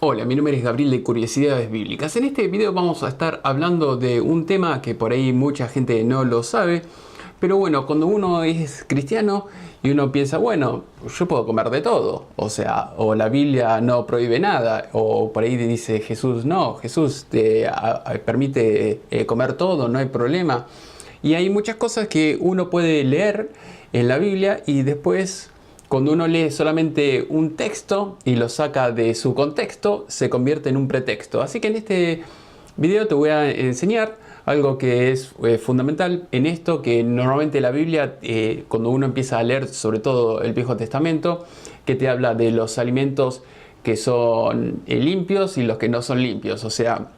Hola, mi nombre es Gabriel de Curiosidades Bíblicas. En este video vamos a estar hablando de un tema que por ahí mucha gente no lo sabe, pero bueno, cuando uno es cristiano y uno piensa, bueno, yo puedo comer de todo, o sea, o la Biblia no prohíbe nada, o por ahí dice Jesús, no, Jesús te permite comer todo, no hay problema. Y hay muchas cosas que uno puede leer en la Biblia y después, cuando uno lee solamente un texto y lo saca de su contexto, se convierte en un pretexto. Así que en este video te voy a enseñar algo que es fundamental en esto, que normalmente la Biblia, cuando uno empieza a leer sobre todo el Viejo Testamento, que te habla de los alimentos que son limpios y los que no son limpios. O sea,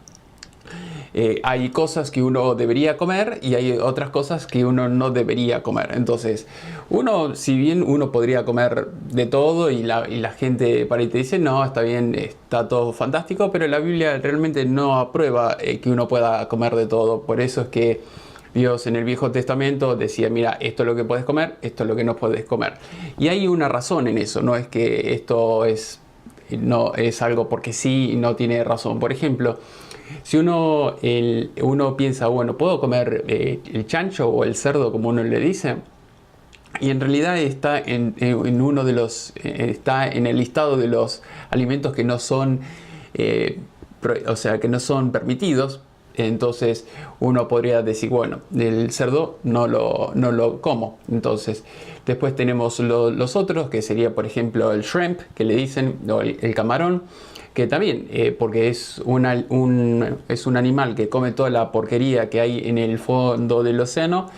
hay cosas que uno debería comer y hay otras cosas que uno no debería comer. Entonces, si bien uno podría comer de todo y la gente para ahí te dice, no, está bien, está todo fantástico, pero la Biblia realmente no aprueba que uno pueda comer de todo. Por eso es que Dios en el Viejo Testamento decía, mira, esto es lo que puedes comer, esto es lo que no puedes comer. Y hay una razón en eso, no es que esto no es algo porque sí y no tiene razón. Por ejemplo, si uno piensa, bueno, ¿puedo comer el chancho o el cerdo, como uno le dice? Y en realidad está está en el listado de los alimentos que no son, que no son permitidos. Entonces uno podría decir, bueno, el cerdo no lo como. Entonces después tenemos los otros, que sería por ejemplo el shrimp, que le dicen, o el camarón, que también, porque es un animal que come toda la porquería que hay en el fondo del océano,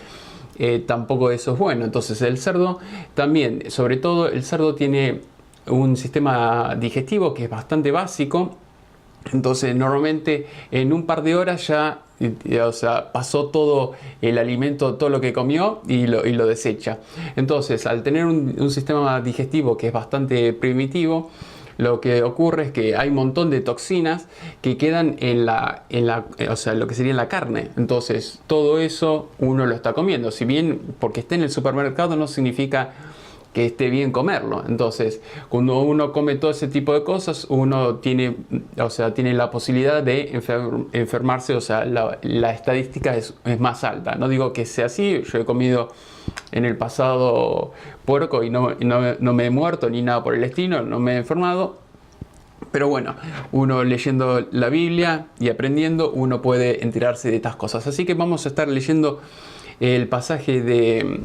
tampoco eso es bueno. Entonces el cerdo también, sobre todo el cerdo tiene un sistema digestivo que es bastante básico. Entonces normalmente en un par de horas ya pasó todo el alimento, todo lo que comió y lo desecha. Entonces, al tener un sistema digestivo que es bastante primitivo, lo que ocurre es que hay un montón de toxinas que quedan lo que sería en la carne. Entonces todo eso uno lo está comiendo. Si bien porque esté en el supermercado no significa que esté bien comerlo. Entonces, cuando uno come todo ese tipo de cosas, uno tiene la posibilidad de enfermarse. O sea, la estadística es más alta. No digo que sea así. Yo he comido en el pasado puerco y no me he muerto ni nada por el estilo, no me he enfermado. Pero bueno, uno leyendo la Biblia y aprendiendo, uno puede enterarse de estas cosas. Así que vamos a estar leyendo el pasaje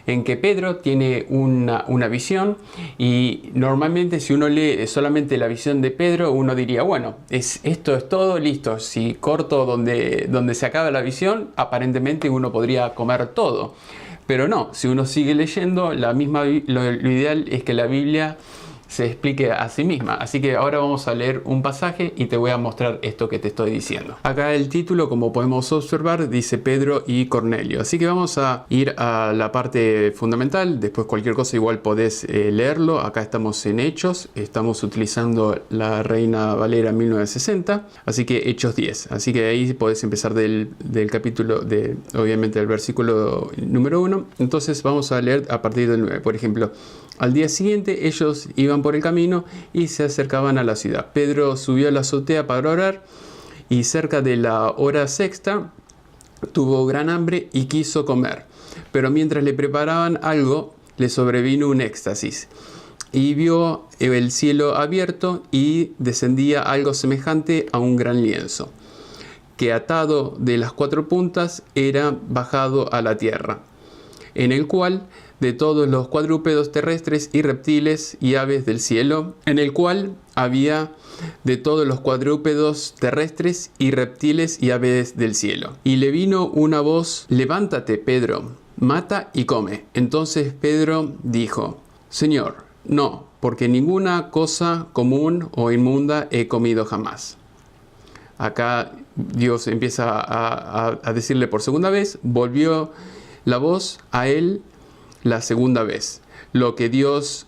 en que Pedro tiene una visión, y normalmente si uno lee solamente la visión de Pedro, uno diría, bueno, esto es todo, listo. Si corto donde se acaba la visión, aparentemente uno podría comer todo. Pero no, si uno sigue leyendo, lo ideal es que la Biblia se explique a sí misma. Así que ahora vamos a leer un pasaje y te voy a mostrar esto que te estoy diciendo. Acá el título, como podemos observar, dice Pedro y Cornelio. Así que vamos a ir a la parte fundamental. Después cualquier cosa igual podés leerlo. Acá estamos en Hechos. Estamos utilizando la Reina Valera 1960. Así que Hechos 10. Así que ahí podés empezar del capítulo, obviamente del versículo número 1. Entonces vamos a leer a partir del 9. Por ejemplo, al día siguiente ellos iban por el camino y se acercaban a la ciudad. Pedro subió a la azotea para orar, y cerca de la hora sexta tuvo gran hambre y quiso comer. Pero mientras le preparaban algo, le sobrevino un éxtasis, y vio el cielo abierto y descendía algo semejante a un gran lienzo, que atado de las 4 puntas era bajado a la tierra, en el cual de todos los cuadrúpedos terrestres y reptiles y aves del cielo, en el cual había de todos los cuadrúpedos terrestres y reptiles y aves del cielo. Y le vino una voz: levántate, Pedro, mata y come. Entonces Pedro dijo: Señor, no, porque ninguna cosa común o inmunda he comido jamás. Acá Dios empieza a decirle por segunda vez, volvió la voz a él la segunda vez: lo que Dios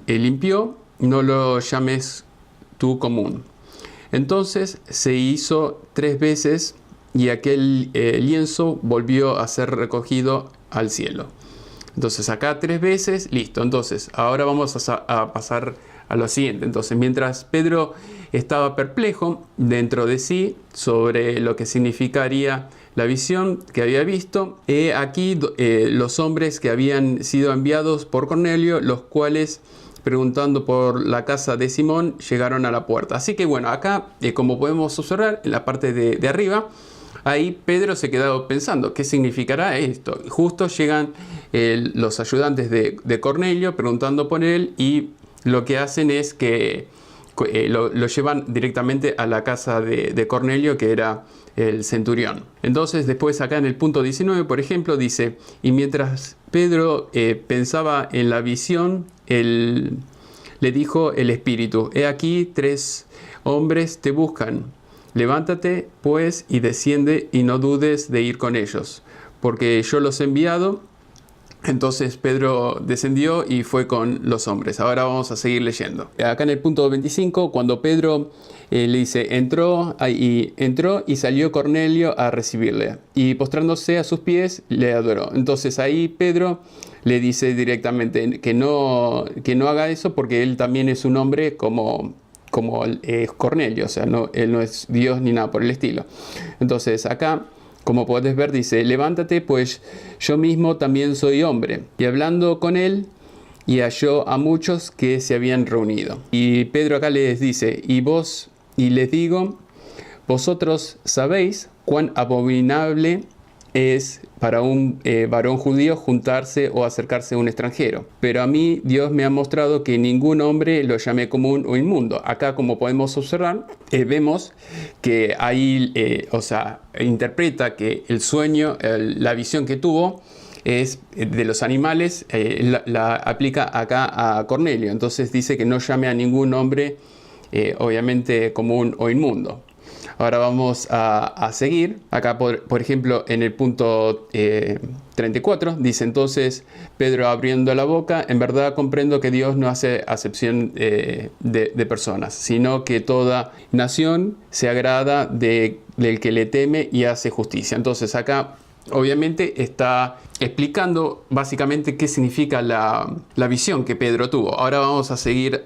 limpió, no lo llames tú común. Entonces se hizo 3 veces y aquel lienzo volvió a ser recogido al cielo. Entonces acá 3 veces, listo. Entonces ahora vamos a pasar a lo siguiente. Entonces, mientras Pedro estaba perplejo dentro de sí sobre lo que significaría la visión que había visto, aquí los hombres que habían sido enviados por Cornelio, los cuales, preguntando por la casa de Simón, llegaron a la puerta. Así que bueno, acá, como podemos observar en la parte de arriba, ahí Pedro se quedó pensando, ¿qué significará esto? Justo llegan los ayudantes de Cornelio preguntando por él, y lo que hacen es que lo llevan directamente a la casa de Cornelio, que era el centurión. Entonces después acá en el punto 19, por ejemplo, dice: y mientras Pedro pensaba en la visión, le dijo el Espíritu: he aquí 3 hombres te buscan. Levántate pues y desciende, y no dudes de ir con ellos, porque yo los he enviado. Entonces Pedro descendió y fue con los hombres. Ahora vamos a seguir leyendo. Acá en el punto 25, cuando Pedro le dice, entró y salió Cornelio a recibirle, y postrándose a sus pies le adoró. Entonces ahí Pedro le dice directamente que no haga eso, porque él también es un hombre como Cornelio, o sea, él no es Dios ni nada por el estilo. Entonces acá, como puedes ver, dice: levántate, pues yo mismo también soy hombre. Y hablando con él, y halló a muchos que se habían reunido. Y Pedro acá les dice: y les digo, vosotros sabéis cuán abominable es para un varón judío juntarse o acercarse a un extranjero. Pero a mí Dios me ha mostrado que ningún hombre lo llame común o inmundo. Acá, como podemos observar, vemos que ahí, interpreta que el sueño, la visión que tuvo, es de los animales, la aplica acá a Cornelio. Entonces dice que no llame a ningún hombre, obviamente, común o inmundo. Ahora vamos a seguir. Acá, por ejemplo, en el punto 34, dice: entonces Pedro, abriendo la boca, en verdad comprendo que Dios no hace acepción de personas, sino que toda nación se agrada del que le teme y hace justicia. Entonces acá, obviamente, está explicando básicamente qué significa la visión que Pedro tuvo. Ahora vamos a seguir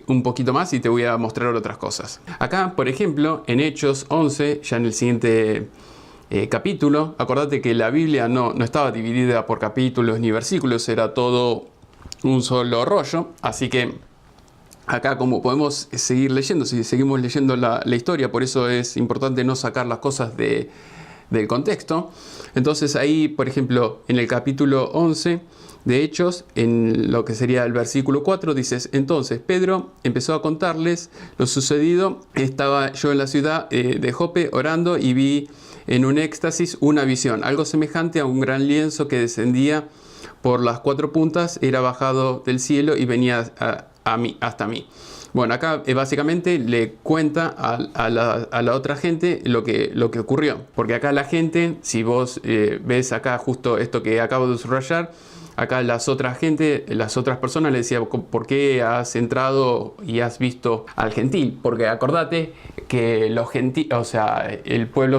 un poquito más y te voy a mostrar otras cosas. Acá, por ejemplo, en Hechos 11, ya en el siguiente capítulo, acordate que la Biblia no estaba dividida por capítulos ni versículos, era todo un solo rollo. Así que acá, como podemos seguir leyendo, si seguimos leyendo la historia, por eso es importante no sacar las cosas del contexto. Entonces ahí, por ejemplo, en el capítulo 11 de Hechos, en lo que sería el versículo 4, dices: entonces Pedro empezó a contarles lo sucedido. Estaba yo en la ciudad de Jope orando, y vi en un éxtasis una visión, algo semejante a un gran lienzo que descendía por las 4 puntas, era bajado del cielo y venía hasta mí. Bueno, acá básicamente le cuenta a la otra gente lo que ocurrió. Porque acá la gente, si vos ves acá justo esto que acabo de subrayar, acá las otras personas le decían: ¿por qué has entrado y has visto al gentil? Porque acordate que el pueblo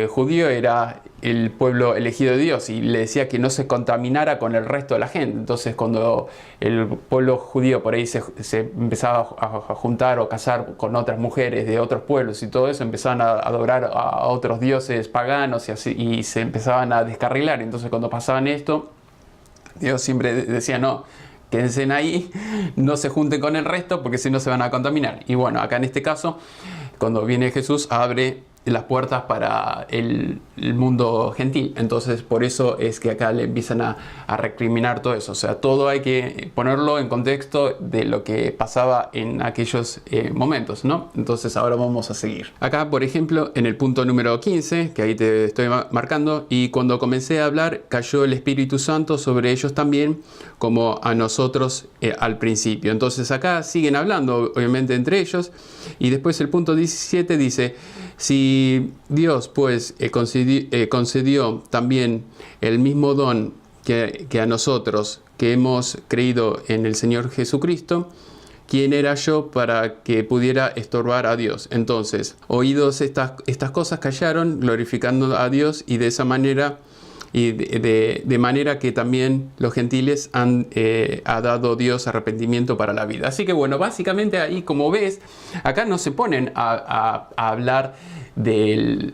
judío era el pueblo elegido de Dios, y le decía que no se contaminara con el resto de la gente. Entonces, cuando el pueblo judío por ahí se empezaba a juntar o casar con otras mujeres de otros pueblos y todo eso, empezaban a adorar a otros dioses paganos y se empezaban a descarrilar. Entonces, cuando pasaban esto, Dios siempre decía: no, quédense ahí, no se junten con el resto, porque si no se van a contaminar. Y bueno, acá en este caso, cuando viene Jesús, abre las puertas para el mundo gentil. Entonces, por eso es que acá le empiezan a recriminar todo eso. O sea, todo hay que ponerlo en contexto de lo que pasaba en aquellos momentos, ¿no? Entonces, ahora vamos a seguir. Acá, por ejemplo, en el punto número 15, que ahí te estoy marcando: y cuando comencé a hablar, cayó el Espíritu Santo sobre ellos también, como a nosotros al principio. Entonces, acá siguen hablando, obviamente, entre ellos. Y después el punto 17 dice: si Dios pues concedió también el mismo don que a nosotros, que hemos creído en el Señor Jesucristo, ¿quién era yo para que pudiera estorbar a Dios? Entonces, oídos estas cosas, callaron, glorificando a Dios, y de esa manera y de manera que también los gentiles ha dado Dios arrepentimiento para la vida. Así que bueno, básicamente ahí, como ves, acá no se ponen a hablar de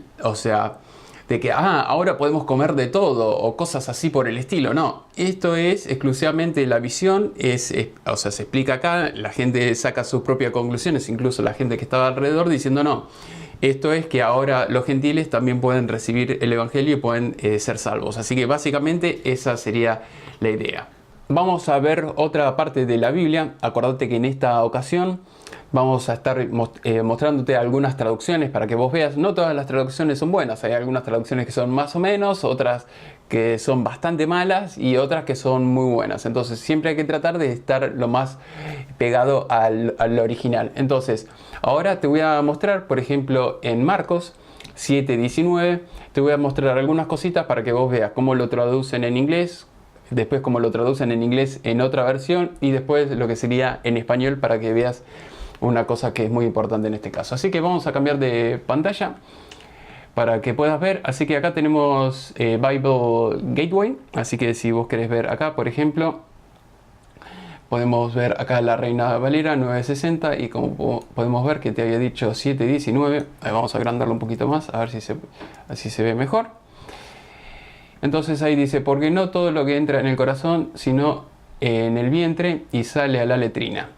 que ahora podemos comer de todo o cosas así por el estilo. No, esto es exclusivamente la visión, se explica acá, la gente saca sus propias conclusiones, incluso la gente que estaba alrededor diciendo no. Esto es que ahora los gentiles también pueden recibir el evangelio y pueden ser salvos. Así que básicamente esa sería la idea. Vamos a ver otra parte de la Biblia. Acordate que en esta ocasión vamos a estar mostrándote algunas traducciones para que vos veas. No todas las traducciones son buenas. Hay algunas traducciones que son más o menos, otras que son bastante malas y otras que son muy buenas. Entonces siempre hay que tratar de estar lo más pegado al original. Entonces ahora te voy a mostrar, por ejemplo, en Marcos 7:19, te voy a mostrar algunas cositas para que vos veas cómo lo traducen en inglés, después cómo lo traducen en inglés en otra versión y después lo que sería en español para que veas una cosa que es muy importante en este caso. Así que vamos a cambiar de pantalla para que puedas ver. Así que acá tenemos Bible Gateway. Así que si vos querés ver acá, por ejemplo, podemos ver acá la Reina Valera 960 y como podemos ver que te había dicho 7:19. Ahí vamos a agrandarlo un poquito más, a ver si así se ve mejor. Entonces ahí dice, porque no todo lo que entra en el corazón, sino en el vientre y sale a la letrina.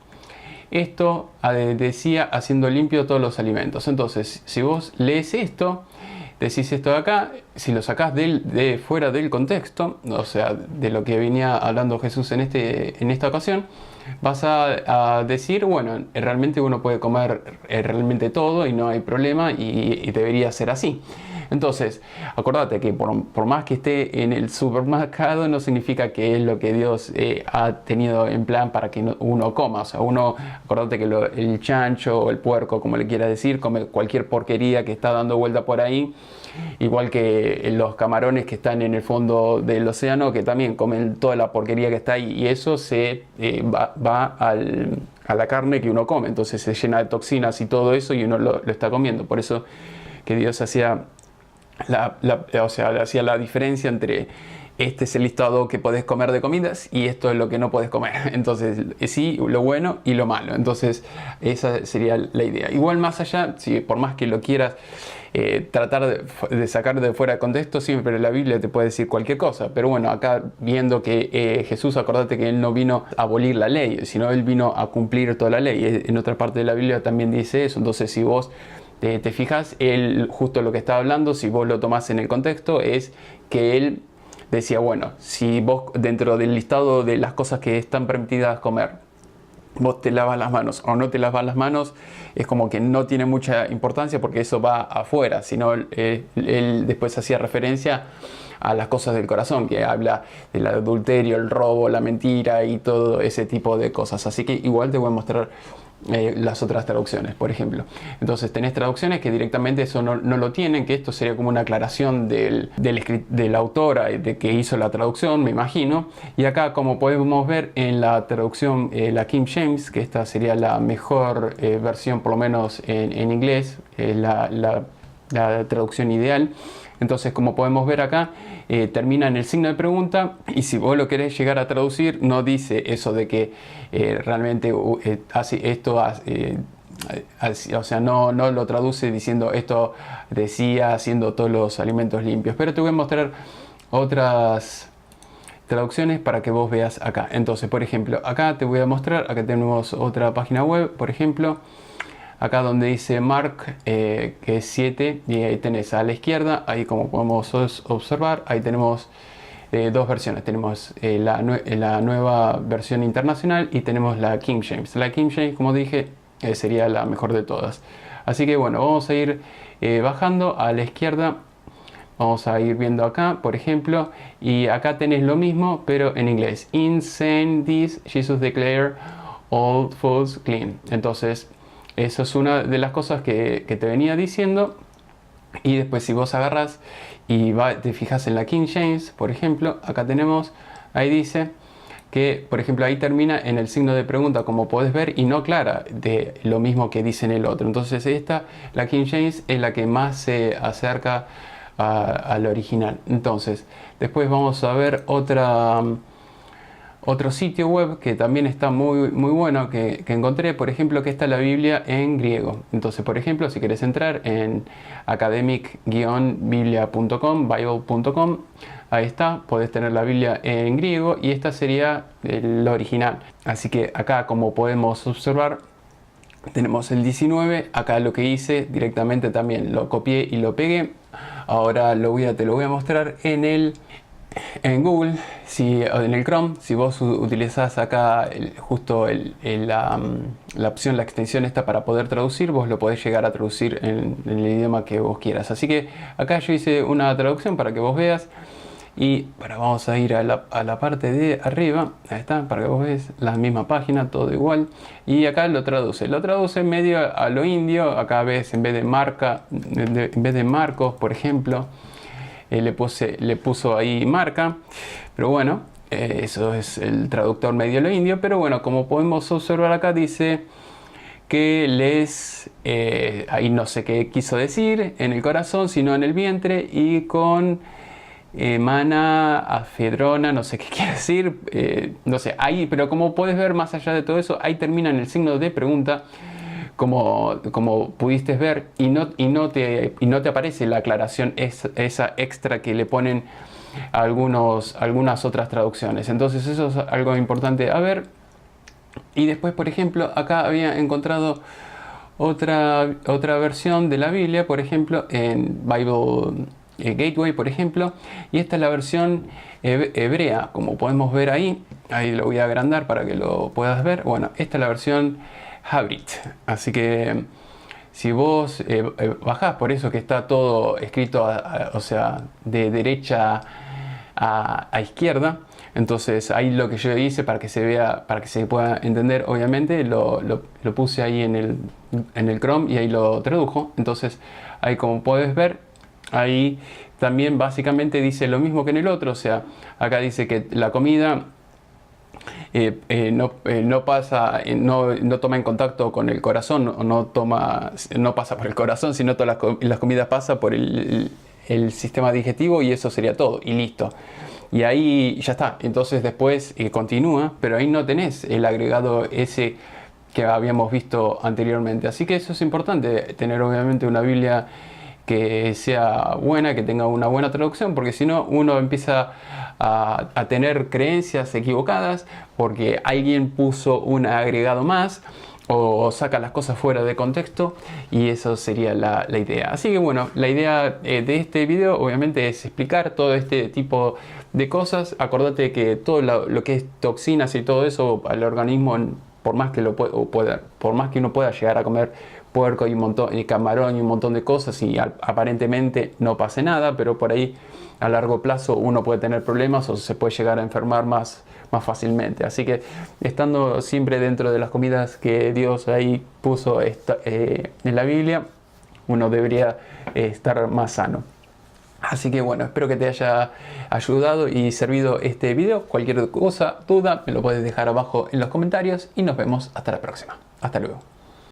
Esto decía haciendo limpio todos los alimentos. Entonces, si vos lees esto, decís esto de acá, si lo sacás de fuera del contexto, o sea, de lo que venía hablando Jesús en esta ocasión, vas a decir, bueno, realmente uno puede comer realmente todo y no hay problema y debería ser así. Entonces, acordate que por más que esté en el supermercado, no significa que es lo que Dios ha tenido en plan para que uno coma. O sea, acordate que el chancho o el puerco, como le quieras decir, come cualquier porquería que está dando vuelta por ahí. Igual que los camarones que están en el fondo del océano, que también comen toda la porquería que está ahí. Y eso va a la carne que uno come. Entonces se llena de toxinas y todo eso y uno lo está comiendo. Por eso que Dios hacía hacía la diferencia entre este es el listado que podés comer de comidas y esto es lo que no podés comer. Entonces, sí, lo bueno y lo malo. Entonces, esa sería la idea. Igual más allá, si por más que lo quieras tratar de sacar de fuera de contexto, siempre la Biblia te puede decir cualquier cosa. Pero bueno, acá viendo que Jesús, acordate que Él no vino a abolir la ley, sino Él vino a cumplir toda la ley. En otra parte de la Biblia también dice eso. Entonces, si vos te fijas, él justo lo que está hablando, si vos lo tomás en el contexto, es que él decía, bueno, si vos dentro del listado de las cosas que están permitidas comer, vos te lavas las manos o no te lavas las manos, es como que no tiene mucha importancia porque eso va afuera, sino él después hacía referencia a las cosas del corazón, que habla del adulterio, el robo, la mentira y todo ese tipo de cosas. Así que igual te voy a mostrar las otras traducciones, por ejemplo. Entonces tenés traducciones que directamente eso no lo tienen, que esto sería como una aclaración del autor de que hizo la traducción, me imagino. Y acá, como podemos ver en la traducción, la King James, que esta sería la mejor versión, por lo menos en inglés, la traducción ideal. Entonces, como podemos ver acá, termina en el signo de pregunta y si vos lo querés llegar a traducir, no dice eso de que realmente hace esto, o sea, no lo traduce diciendo esto decía haciendo todos los alimentos limpios. Pero te voy a mostrar otras traducciones para que vos veas acá. Entonces, por ejemplo, acá te voy a mostrar, acá tenemos otra página web, por ejemplo, acá donde dice Mark, que es 7, y ahí tenés a la izquierda, ahí como podemos observar, ahí tenemos dos versiones. Tenemos la nueva versión internacional y tenemos la King James. La King James, como dije, sería la mejor de todas. Así que bueno, vamos a ir bajando a la izquierda. Vamos a ir viendo acá, por ejemplo, y acá tenés lo mismo, pero en inglés. In saying this, Jesus declared all foods clean. Entonces, eso es una de las cosas que te venía diciendo. Y después si vos agarras y te fijas en la King James, por ejemplo, acá tenemos, ahí dice que, por ejemplo, ahí termina en el signo de pregunta, como podés ver, y no aclara de lo mismo que dice en el otro. Entonces la King James es la que más se acerca al original. Entonces, después vamos a ver otro sitio web que también está muy bueno que encontré, por ejemplo, que está la Biblia en griego. Entonces, por ejemplo, si quieres entrar en academic-biblia.com, bible.com, ahí está, podés tener la Biblia en griego y esta sería el original. Así que acá, como podemos observar, tenemos el 19. Acá lo que hice directamente también lo copié y lo pegué. Ahora te lo voy a mostrar en Google, en el Chrome. Si vos utilizás acá la opción, la extensión esta para poder traducir, vos lo podés llegar a traducir en el idioma que vos quieras. Así que acá yo hice una traducción para que vos veas. Y vamos a ir a la parte de arriba, ahí está, para que vos veas la misma página, todo igual. Y acá lo traduce medio a lo indio. Acá ves, en vez de Marcos, por ejemplo, le puso ahí marca, pero bueno, eso es el traductor medio a lo indio. Pero bueno, como podemos observar acá, dice que ahí no sé qué quiso decir, en el corazón, sino en el vientre, y con mana, afedrona, no sé qué quiere decir, no sé, ahí, pero como puedes ver, más allá de todo eso, ahí termina en el signo de pregunta, como pudiste ver, y no te aparece la aclaración esa extra que le ponen algunas otras traducciones. Entonces eso es algo importante a ver. Y después, por ejemplo, acá había encontrado otra versión de la Biblia, por ejemplo, en Bible Gateway, por ejemplo, y esta es la versión hebrea, como podemos ver ahí lo voy a agrandar para que lo puedas ver. Bueno, esta es la versión Hybrid, así que si vos bajás, por eso que está todo escrito o sea, de derecha a izquierda. Entonces ahí lo que yo hice para que se vea, para que se pueda entender, obviamente lo puse ahí en el Chrome y ahí lo tradujo. Entonces ahí, como puedes ver, ahí también básicamente dice lo mismo que en el otro. O sea, acá dice que la comida no toma en contacto con el corazón, no pasa por el corazón, sino todas las comidas pasan por el sistema digestivo, y eso sería todo y listo. Y ahí ya está. Entonces después continúa, pero ahí no tenés el agregado ese que habíamos visto anteriormente. Así que eso es importante, tener obviamente una Biblia que sea buena, que tenga una buena traducción, porque si no uno empieza a tener creencias equivocadas porque alguien puso un agregado más o saca las cosas fuera de contexto, y eso sería la idea. Así que bueno, la idea de este video obviamente es explicar todo este tipo de cosas. Acordate que todo lo que es toxinas y todo eso al organismo, por más que uno pueda llegar a comer puerco y un montón, y camarón y un montón de cosas, y aparentemente no pase nada, pero por ahí a largo plazo uno puede tener problemas o se puede llegar a enfermar más fácilmente. Así que estando siempre dentro de las comidas que Dios ahí puso en la Biblia, uno debería estar más sano. Así que bueno, espero que te haya ayudado y servido este video. Cualquier cosa, duda, me lo puedes dejar abajo en los comentarios y nos vemos hasta la próxima. Hasta luego.